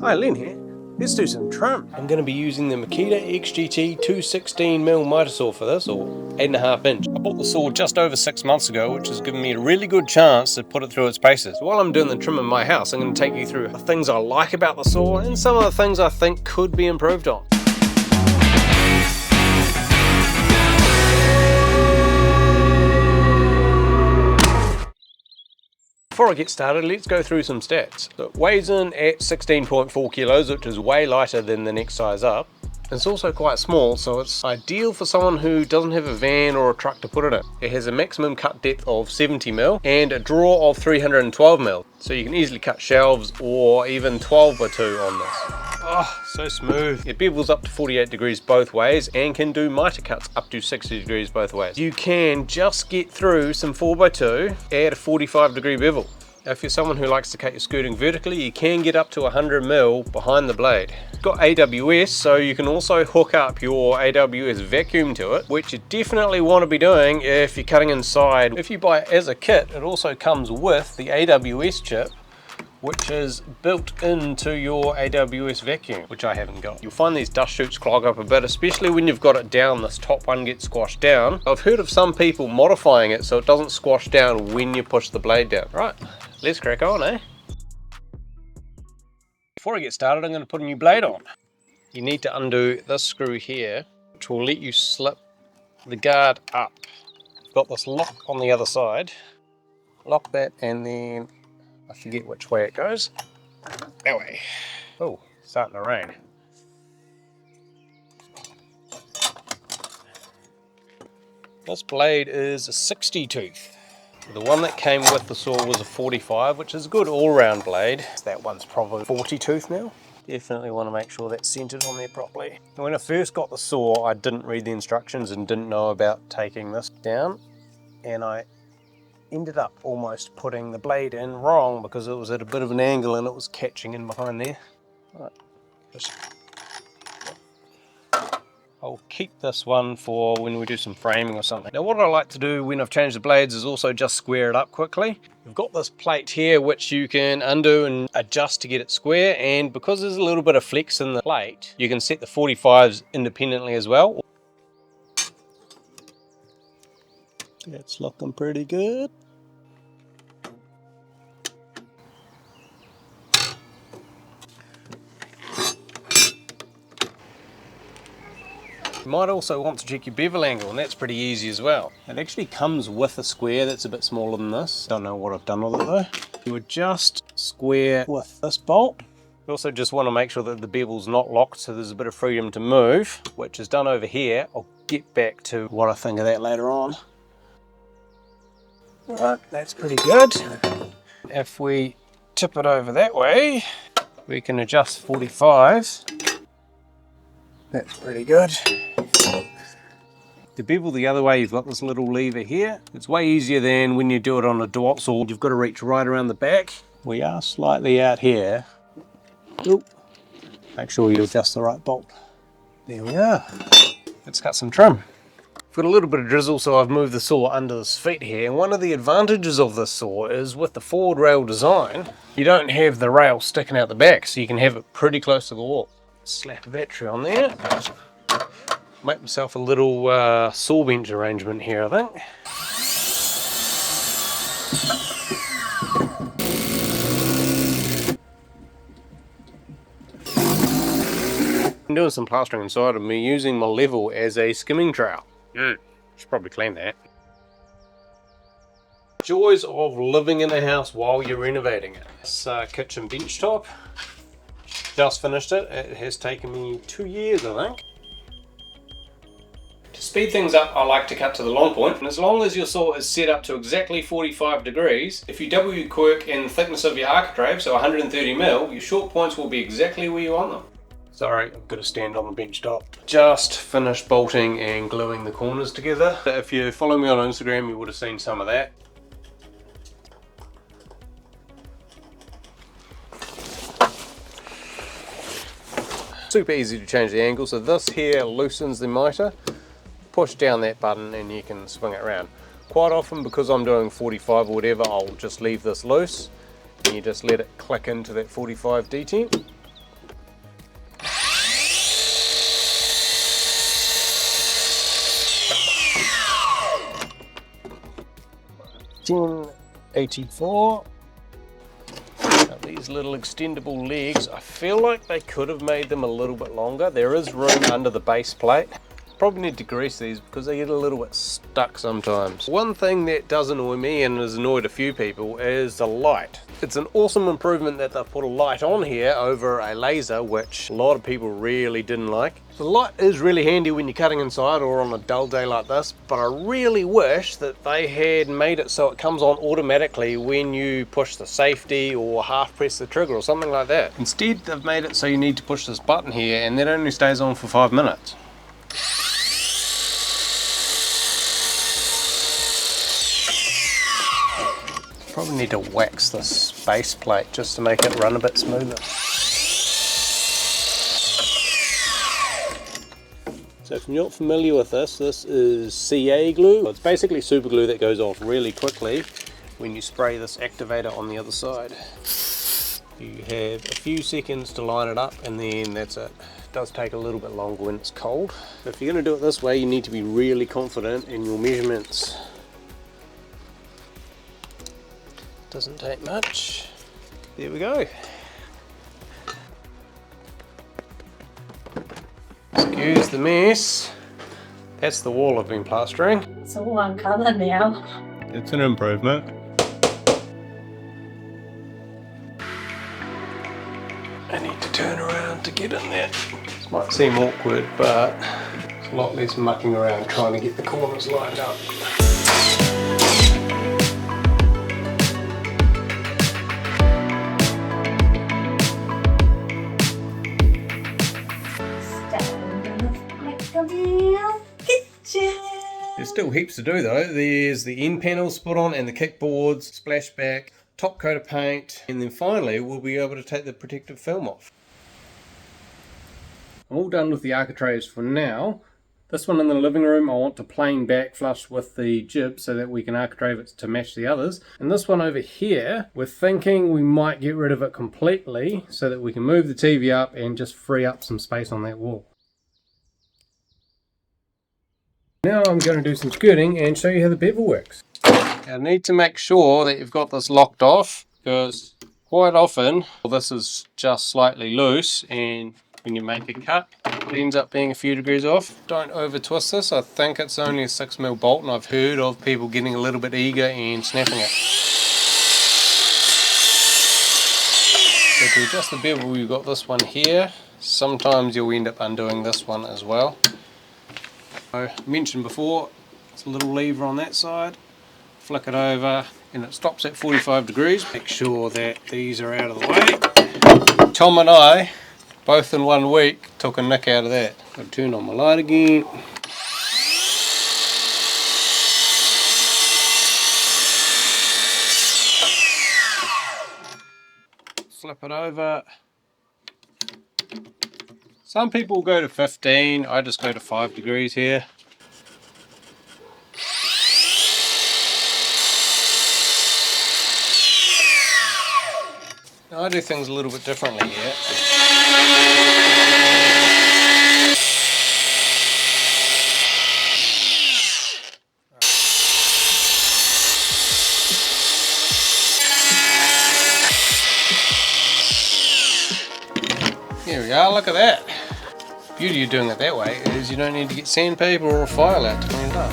Hi, Len here. Let's do some trim. I'm going to be using the Makita XGT 216mm Mitre saw for this, or 8.5 inch. I bought the saw just over 6 months ago, which has given me a really good chance to put it through its paces. So while I'm doing the trim in my house, I'm going to take you through the things I like about the saw and some of the things I think could be improved on. Before I get started, let's go through some stats. So it weighs in at 16.4 kilos, which is way lighter than the next size up. It's also quite small, so it's ideal for someone who doesn't have a van or a truck to put it in. It has a maximum cut depth of 70mm and a draw of 312mm, so you can easily cut shelves or even 12x2 on this. Oh, so smooth. It bevels up to 48 degrees both ways and can do mitre cuts up to 60 degrees both ways. You can just get through some 4x2 at a 45 degree bevel. If you're someone who likes to cut your skirting vertically, you can get up to 100mm behind the blade. It's got AWS, so you can also hook up your AWS vacuum to it, which you definitely want to be doing if you're cutting inside. If you buy it as a kit, it also comes with the AWS chip, which is built into your AWS vacuum, which I haven't got. You'll find these dust chutes clog up a bit, especially when you've got it down, this top one gets squashed down. I've heard of some people modifying it so it doesn't squash down when you push the blade down. Right, let's crack on, eh? Before I get started, I'm going to put a new blade on. You need to undo this screw here, which will let you slip the guard up. Got this lock on the other side. Lock that and then I forget which way it goes. That way. Oh, starting to rain. This blade is a 60 tooth. The one that came with the saw was a 45, which is a good all-round blade. That one's probably 40 tooth now. Definitely want to make sure that's centered on there properly. When I first got the saw, I didn't read the instructions and didn't know about taking this down, and I ended up almost putting the blade in wrong because it was at a bit of an angle and it was catching in behind there. Right. I'll keep this one for when we do some framing or something. Now what I like to do when I've changed the blades is also just square it up quickly. We've got this plate here which you can undo and adjust to get it square, and because there's a little bit of flex in the plate, you can set the 45s independently as well. That's looking pretty good. You might also want to check your bevel angle, and that's pretty easy as well. It actually comes with a square that's a bit smaller than this. Don't know what I've done with it though. You would just square with this bolt. You also just want to make sure that the bevel's not locked so there's a bit of freedom to move, which is done over here. I'll get back to what I think of that later on. Alright, that's pretty good. If we tip it over that way, we can adjust 45s. That's pretty good. To bevel the other way, you've got this little lever here. It's way easier than when you do it on a DeWalt saw. You've got to reach right around the back. We are slightly out here. Oop. Make sure you adjust the right bolt. There we are. Let's cut some trim. I've got a little bit of drizzle, so I've moved the saw under this feet here. And one of the advantages of this saw is with the forward rail design, you don't have the rail sticking out the back, so you can have it pretty close to the wall. Slap a battery on there. Make myself a little saw bench arrangement here, I think. I'm doing some plastering inside of me using my level as a skimming trowel. Should probably clean that. Joys of living in a house while you're renovating it. This kitchen bench top. Just finished it. It has taken me 2 years, I think. To speed things up, I like to cut to the long point, and as long as your saw is set up to exactly 45 degrees, if you double your quirk in the thickness of your Architraves, so 130mm, your short points will be exactly where you want them. Sorry, I've got to stand on the bench top. Just finished bolting and gluing the corners together. If you follow me on Instagram, you would have seen some of that. Super easy to change the angle, so this here loosens the mitre. Push down that button and you can swing it around. Quite often, because I'm doing 45 or whatever, I'll just leave this loose and you just let it click into that 45 detent. 1084. Now these little extendable legs, I feel like they could have made them a little bit longer. There is room under the base plate. Probably need to grease these because they get a little bit stuck sometimes. One thing that does annoy me and has annoyed a few people is the light. It's an awesome improvement that they've put a light on here over a laser, which a lot of people really didn't like. The light is really handy when you're cutting inside or on a dull day like this, but I really wish that they had made it so it comes on automatically when you push the safety or half press the trigger or something like that. Instead, they've made it so you need to push this button here and that only stays on for 5 minutes. Probably need to wax this base plate just to make it run a bit smoother. So if you're not familiar with this, this is CA glue. It's basically super glue that goes off really quickly when you spray this activator on the other side. You have a few seconds to line it up and then that's it. It does take a little bit longer when it's cold. So if you're going to do it this way, you need to be really confident in your measurements. Doesn't take much. There we go. Excuse the mess. That's the wall I've been plastering. It's all one colour now. It's an improvement. I need to turn around to get in there. This might seem awkward, but it's a lot less mucking around trying to get the corners lined up. There's still heaps to do though. There's the end panels put on and the kickboards, splashback, top coat of paint, and then finally we'll be able to take the protective film off. I'm all done with the architraves for now. This one in the living room I want to plane back flush with the jib so that we can architrave it to match the others. And this one over here, we're thinking we might get rid of it completely so that we can move the TV up and just free up some space on that wall. Now I'm going to do some skirting and show you how the bevel works. I need to make sure that you've got this locked off because quite often this is just slightly loose and when you make a cut it ends up being a few degrees off. Don't over twist this. I think it's only a 6mm bolt and I've heard of people getting a little bit eager and snapping it. So to adjust the bevel, you've got this one here. Sometimes you'll end up undoing this one as well. I mentioned before, it's a little lever on that side, flick it over and it stops at 45 degrees. Make sure that these are out of the way. Tom and I, both in 1 week, took a nick out of that. I'll turn on my light again. Flip it over. Some people go to 15, I just go to 5 degrees here. Now I do things a little bit differently here. Here we are, look at that. The beauty of doing it that way is you don't need to get sandpaper or a file out to clean it up.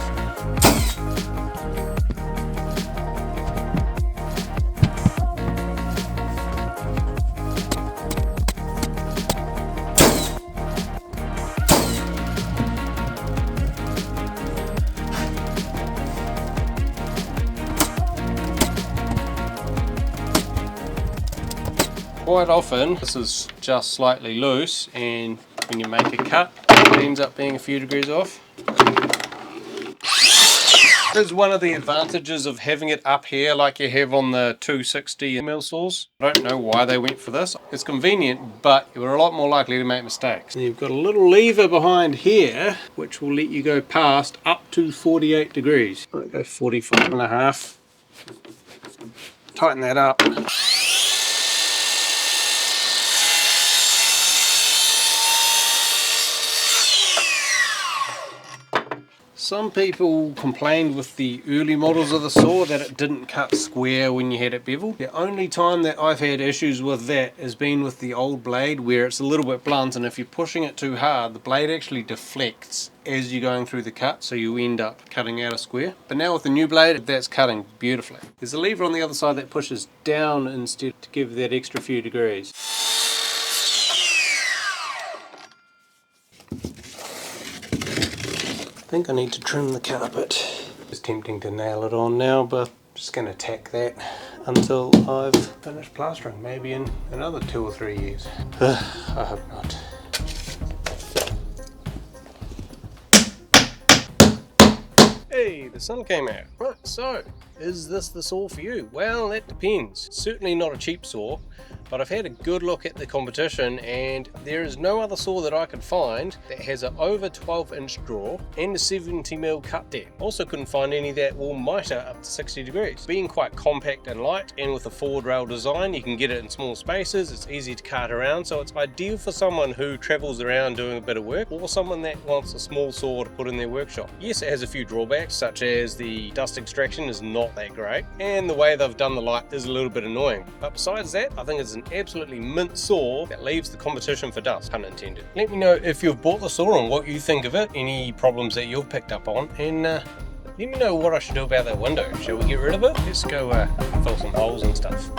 Quite often this is just slightly loose and when you make a cut it ends up being a few degrees off. This is one of the advantages of having it up here like you have on the 260mm saws. I don't know why they went for this. It's convenient, but you're a lot more likely to make mistakes. And you've got a little lever behind here which will let you go past up to 48 degrees. I'll go 45.5. Tighten that up. Some people complained with the early models of the saw that it didn't cut square when you had it beveled. The only time that I've had issues with that has been with the old blade, where it's a little bit blunt, and if you're pushing it too hard, the blade actually deflects as you're going through the cut, so you end up cutting out a square. But now with the new blade, that's cutting beautifully. There's a lever on the other side that pushes down instead to give that extra few degrees. I think I need to trim the carpet. It's tempting to nail it on now, but I'm just going to tack that until I've finished plastering, maybe in another 2 or 3 years. I hope not. Hey, the sun came out. Right, so, is this the saw for you? Well, that depends. Certainly not a cheap saw, but I've had a good look at the competition and there is no other saw that I could find that has an over 12-inch draw and a 70mm cut depth. Also couldn't find any that will mitre up to 60 degrees. Being quite compact and light, and with a forward rail design, you can get it in small spaces, it's easy to cart around, so it's ideal for someone who travels around doing a bit of work, or someone that wants a small saw to put in their workshop. Yes, it has a few drawbacks, such as the dust extraction is not that great, and the way they've done the light is a little bit annoying. But besides that, I think it's an absolutely mint saw that leaves the competition for dust, pun intended. Let me know if you've bought the saw and what you think of it, any problems that you've picked up on, and let me know what I should do about that window. Shall we get rid of it? Let's go fill some holes and stuff.